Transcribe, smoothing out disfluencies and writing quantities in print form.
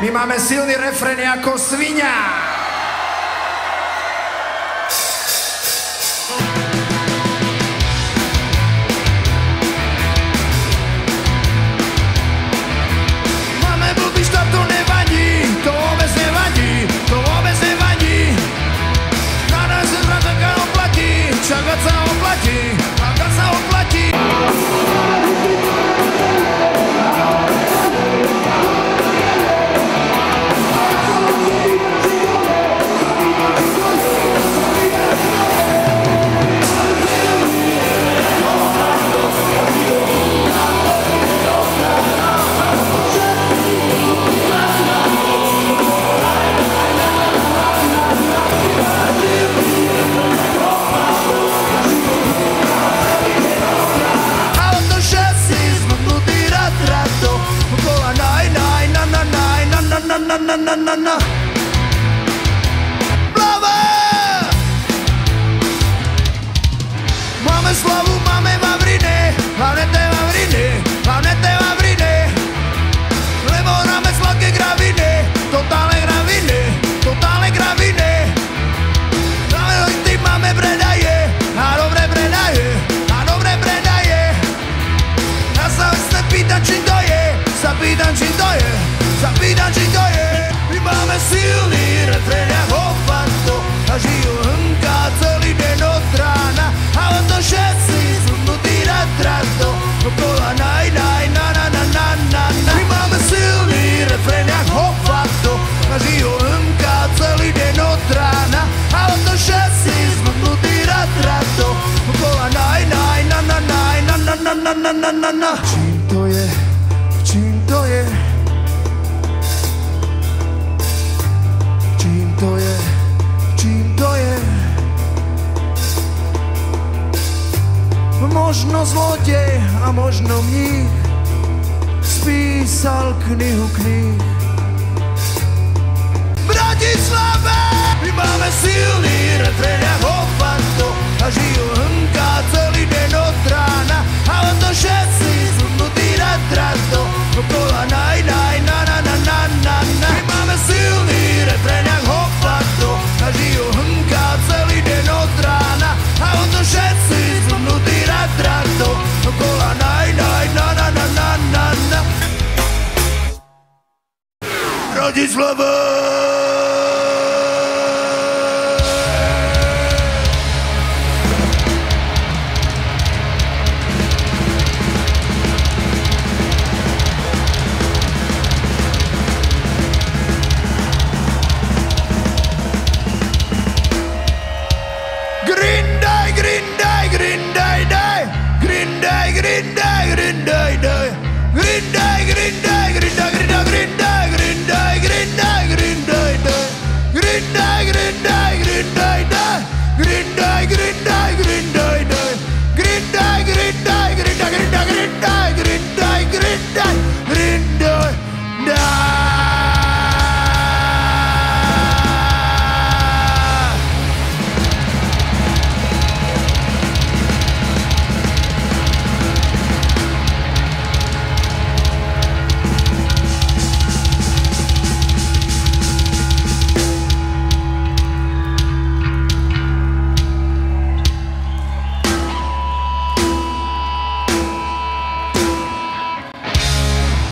My máme silný refrén ako svinia. Máme blbý štát, to nevadí, to vôbec nevadí, to vôbec nevadí. Na nás se zrazenka oplatí, čakať sa oplatí, čakať sa oplatí. Na. Plava! Máme slavu, máme Vavriny, hlavne té Vavriny, hlavne té Vavriny. Lebo rámec veľké graviny, totálne graviny, totálne graviny. Hlavne ty máme predaje, a dobré predaje, a dobré predaje. Ja sa pýtam, či to je, sa pýtam, či to je, sa pýtam, či to je. Máme silný refrén jak hofanto a žijú hnká celý deň od rána a o to všetci zúdnutí na trato okola na na. My máme silný refrén jak hofanto a žijú hnká celý deň od rána a o to všetci zúdnutí na trato okola na. Čím to je? Čím to je? To je, čím to je? Možno zlodej a možno mních spísal knihu knih. Bratislave! My máme silný refrén jak hofanto a žijú hnká celý deň od rána a o to všetci zúdnutí na trato okola na. My máme silný refrén jak hofanto a žijú hnká celý deň od rána a o to všetci zúdnutí na trato okola na. Bratislava! Green day.